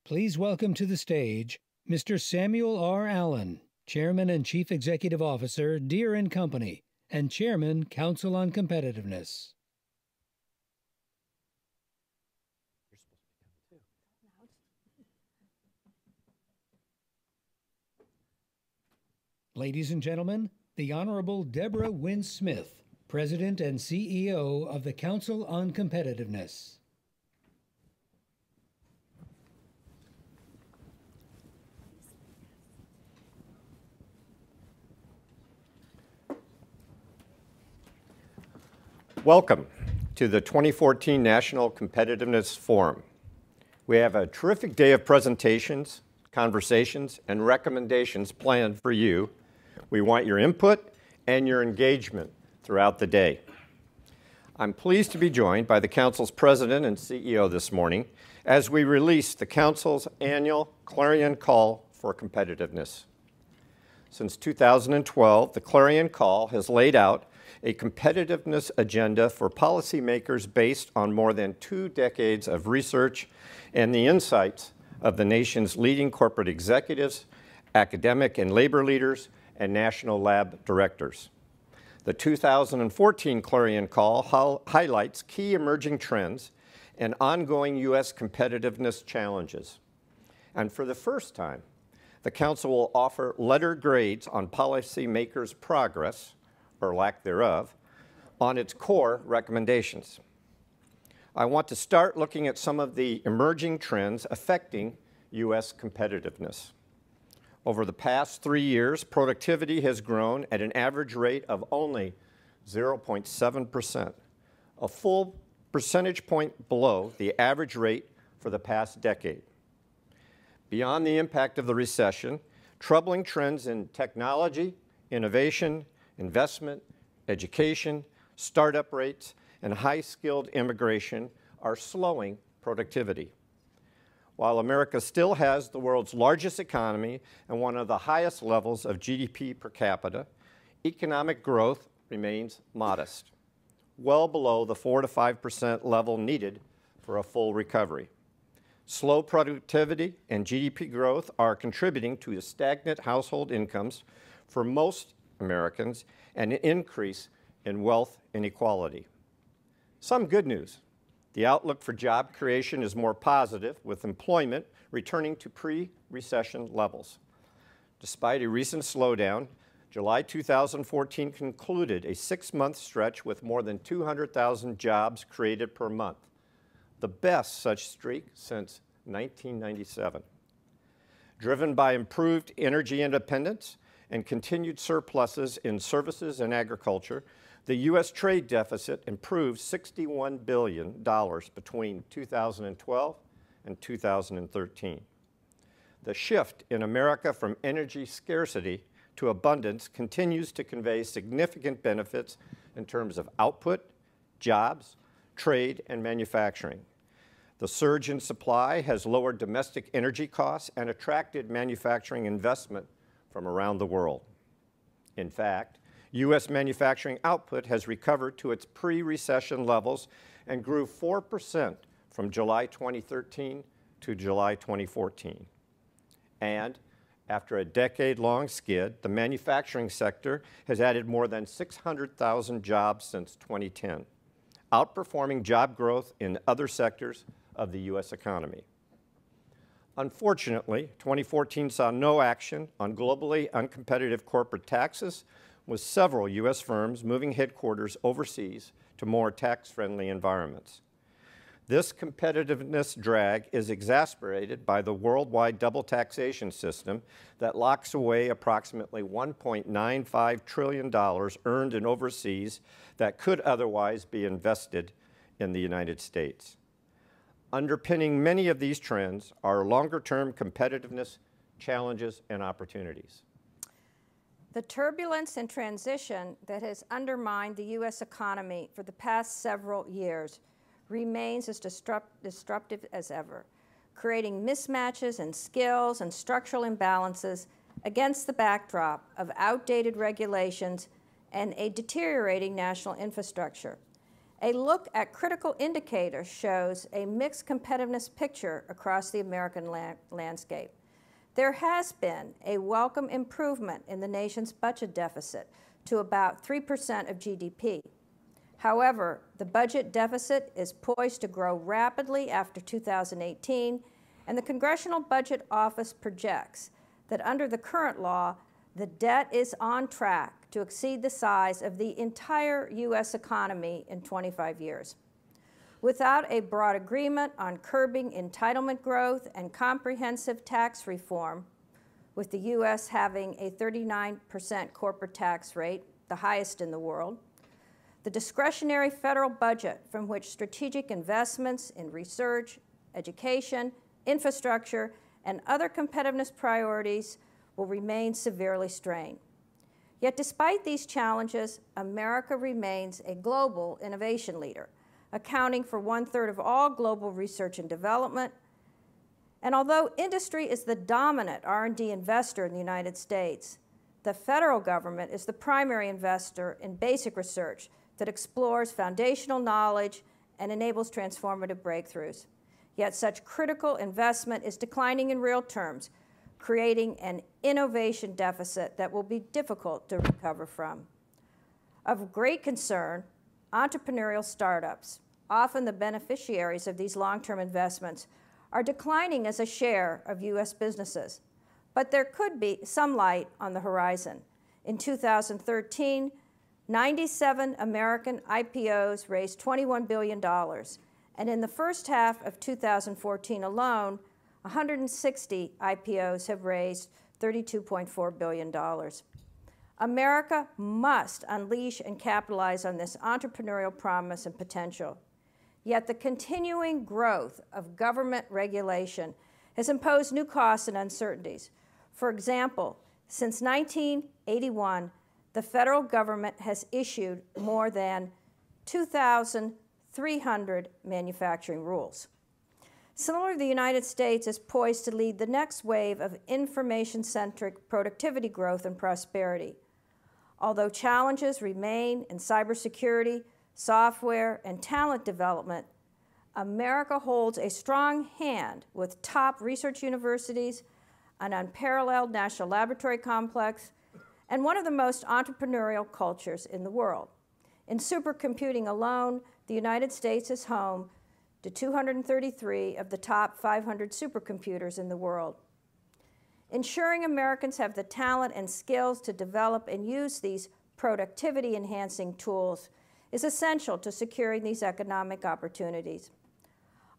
Please welcome to the stage Mr. Samuel R. Allen, Chairman and Chief Executive Officer, Deere & Company, and Chairman, Council on Competitiveness. Ladies and gentlemen, the Honorable Deborah Wince-Smith, President and CEO of the Council on Competitiveness. Welcome to the 2014 National Competitiveness Forum. We have a terrific day of presentations, conversations, and recommendations planned for you. We want your input and your engagement throughout the day. I'm pleased to be joined by the Council's President and CEO this morning as we release the Council's annual Clarion Call for Competitiveness. Since 2012, the Clarion Call has laid out a competitiveness agenda for policymakers based on more than 2 decades of research and the insights of the nation's leading corporate executives, academic and labor leaders, and national lab directors. The 2014 Clarion Call highlights key emerging trends and ongoing U.S. competitiveness challenges. And for the first time, the Council will offer letter grades on policymakers' progress, or lack thereof, on its core recommendations. I want to start looking at some of the emerging trends affecting U.S. competitiveness. Over the past 3 years, productivity has grown at an average rate of only 0.7%, a full percentage point below the average rate for the past decade. Beyond the impact of the recession, troubling trends in technology, innovation, investment, education, startup rates, and high-skilled immigration are slowing productivity. While America still has the world's largest economy and one of the highest levels of GDP per capita, economic growth remains modest, well below the 4 to 5% level needed for a full recovery. Slow productivity and GDP growth are contributing to stagnant household incomes for most Americans and an increase in wealth inequality. Some good news. The outlook for job creation is more positive, with employment returning to pre-recession levels. Despite a recent slowdown, July 2014 concluded a 6-month stretch with more than 200,000 jobs created per month, the best such streak since 1997. Driven by improved energy independence and continued surpluses in services and agriculture, the U.S. trade deficit improved $61 billion between 2012 and 2013. The shift in America from energy scarcity to abundance continues to convey significant benefits in terms of output, jobs, trade, and manufacturing. The surge in supply has lowered domestic energy costs and attracted manufacturing investment from around the world. In fact, U.S. manufacturing output has recovered to its pre-recession levels and grew 4% from July 2013 to July 2014. And after a decade-long skid, the manufacturing sector has added more than 600,000 jobs since 2010, outperforming job growth in other sectors of the U.S. economy. Unfortunately, 2014 saw no action on globally uncompetitive corporate taxes, with several U.S. firms moving headquarters overseas to more tax-friendly environments. This competitiveness drag is exacerbated by the worldwide double taxation system that locks away approximately $1.95 trillion earned in overseas that could otherwise be invested in the United States. Underpinning many of these trends are longer-term competitiveness challenges and opportunities. The turbulence and transition that has undermined the U.S. economy for the past several years remains as disruptive as ever, creating mismatches in skills and structural imbalances against the backdrop of outdated regulations and a deteriorating national infrastructure. A look at critical indicators shows a mixed competitiveness picture across the American landscape. There has been a welcome improvement in the nation's budget deficit to about 3% of GDP. However, the budget deficit is poised to grow rapidly after 2018, and the Congressional Budget Office projects that under the current law, the debt is on track to exceed the size of the entire U.S. economy in 25 years. Without a broad agreement on curbing entitlement growth and comprehensive tax reform, with the U.S. having a 39% corporate tax rate, the highest in the world, the discretionary federal budget from which strategic investments in research, education, infrastructure, and other competitiveness priorities will remain severely strained. Yet despite these challenges, America remains a global innovation leader, accounting for 1/3 of all global research and development. And although industry is the dominant R&D investor in the United States, the federal government is the primary investor in basic research that explores foundational knowledge and enables transformative breakthroughs. Yet such critical investment is declining in real terms, creating an innovation deficit that will be difficult to recover from. Of great concern, entrepreneurial startups, often the beneficiaries of these long-term investments, are declining as a share of U.S. businesses. But there could be some light on the horizon. In 2013, 97 American IPOs raised $21 billion, and in the first half of 2014 alone, 160 IPOs have raised $32.4 billion. America must unleash and capitalize on this entrepreneurial promise and potential. Yet the continuing growth of government regulation has imposed new costs and uncertainties. For example, since 1981, the federal government has issued more than 2,300 manufacturing rules. Similarly, the United States is poised to lead the next wave of information-centric productivity growth and prosperity. Although challenges remain in cybersecurity, software, and talent development, America holds a strong hand with top research universities, an unparalleled national laboratory complex, and one of the most entrepreneurial cultures in the world. In supercomputing alone, the United States is home to 233 of the top 500 supercomputers in the world. Ensuring Americans have the talent and skills to develop and use these productivity-enhancing tools is essential to securing these economic opportunities.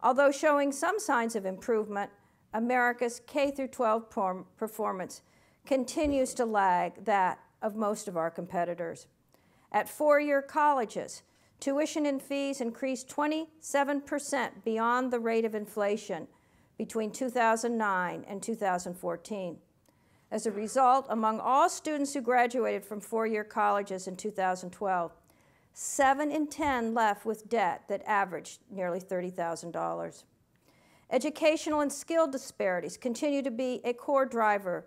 Although showing some signs of improvement, America's K-12 performance continues to lag that of most of our competitors. At four-year colleges, tuition and fees increased 27% beyond the rate of inflation between 2009 and 2014. As a result, among all students who graduated from four-year colleges in 2012, 7 in 10 left with debt that averaged nearly $30,000. Educational and skill disparities continue to be a core driver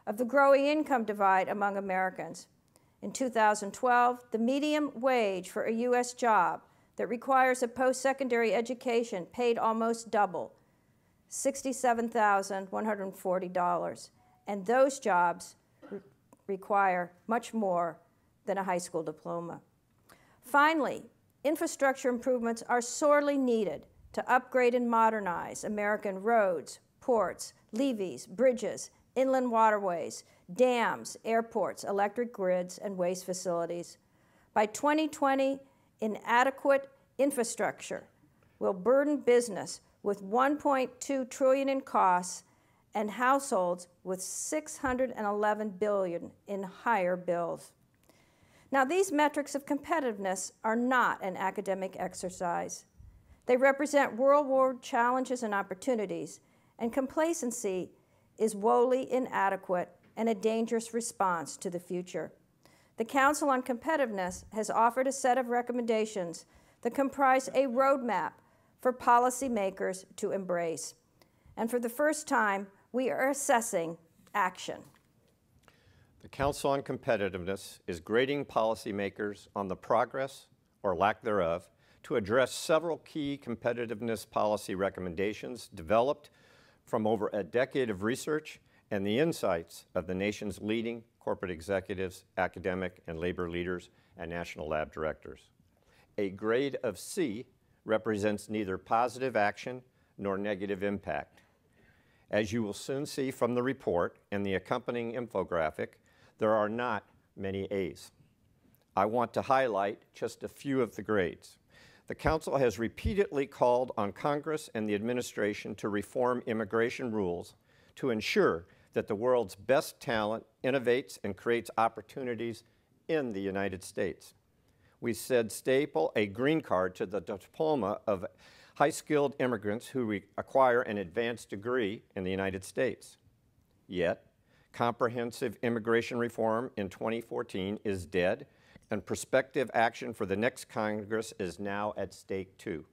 of the growing income divide among Americans. In 2012, the median wage for a U.S. job that requires a post-secondary education paid almost double, $67,140, and those jobs require much more than a high school diploma. Finally, infrastructure improvements are sorely needed to upgrade and modernize American roads, ports, levees, bridges, inland waterways, dams, airports, electric grids, and waste facilities. By 2020, inadequate infrastructure will burden business with $1.2 trillion in costs and households with $611 billion in higher bills. Now, these metrics of competitiveness are not an academic exercise. They represent real-world challenges and opportunities, and complacency is woefully inadequate and a dangerous response to the future. The Council on Competitiveness has offered a set of recommendations that comprise a roadmap for policymakers to embrace. And for the first time, we are assessing action. The Council on Competitiveness is grading policymakers on the progress or lack thereof to address several key competitiveness policy recommendations developed from over a decade of research and the insights of the nation's leading corporate executives, academic and labor leaders, and national lab directors. A grade of C represents neither positive action nor negative impact. As you will soon see from the report and the accompanying infographic, there are not many A's. I want to highlight just a few of the grades. The Council has repeatedly called on Congress and the administration to reform immigration rules to ensure that the world's best talent innovates and creates opportunities in the United States. We said staple a green card to the diploma of high-skilled immigrants who acquire an advanced degree in the United States. Yet, comprehensive immigration reform in 2014 is dead, and prospective action for the next Congress is now at stake too.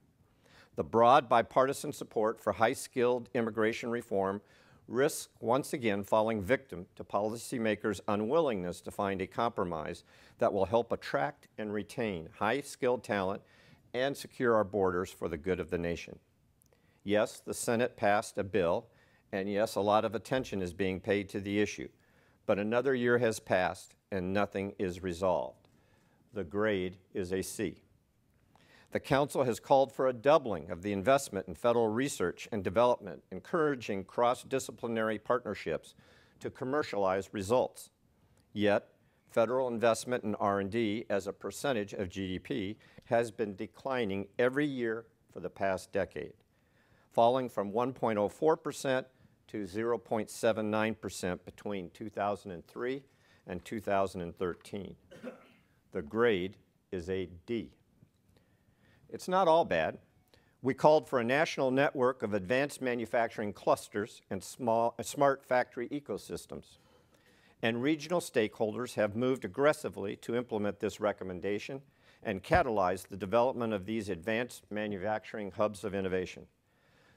The broad bipartisan support for high-skilled immigration reform risks once again falling victim to policymakers' unwillingness to find a compromise that will help attract and retain high-skilled talent and secure our borders for the good of the nation. Yes, the Senate passed a bill, and yes, a lot of attention is being paid to the issue, but another year has passed and nothing is resolved. The grade is a C. The Council has called for a doubling of the investment in federal research and development, encouraging cross-disciplinary partnerships to commercialize results. Yet, federal investment in R&D as a percentage of GDP has been declining every year for the past decade, falling from 1.04% to 0.79% between 2003 and 2013. The grade is a D. It's not all bad. We called for a national network of advanced manufacturing clusters and smart factory ecosystems. And regional stakeholders have moved aggressively to implement this recommendation and catalyze the development of these advanced manufacturing hubs of innovation.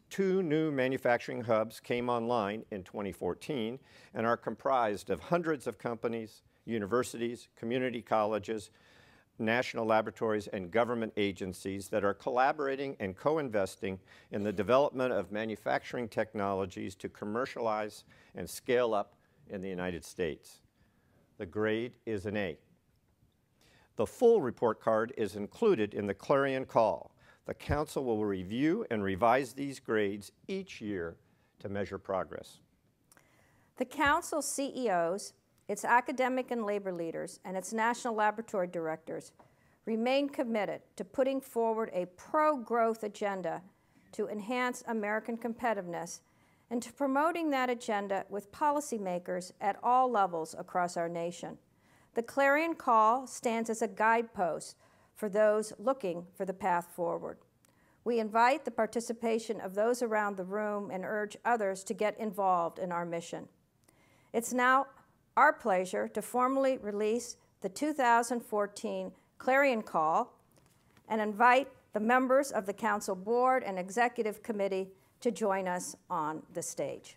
2 new manufacturing hubs came online in 2014 and are comprised of hundreds of companies, universities, community colleges, national laboratories, and government agencies that are collaborating and co-investing in the development of manufacturing technologies to commercialize and scale up in the United States. The grade is an A. The full report card is included in the Clarion call. The Council will review and revise these grades each year to measure progress. The Council's CEOs, its academic and labor leaders, and its national laboratory directors remain committed to putting forward a pro-growth agenda to enhance American competitiveness and to promoting that agenda with policymakers at all levels across our nation. The Clarion Call stands as a guidepost for those looking for the path forward. We invite the participation of those around the room and urge others to get involved in our mission. It's now our pleasure to formally release the 2014 Clarion Call and invite the members of the Council Board and Executive Committee to join us on the stage.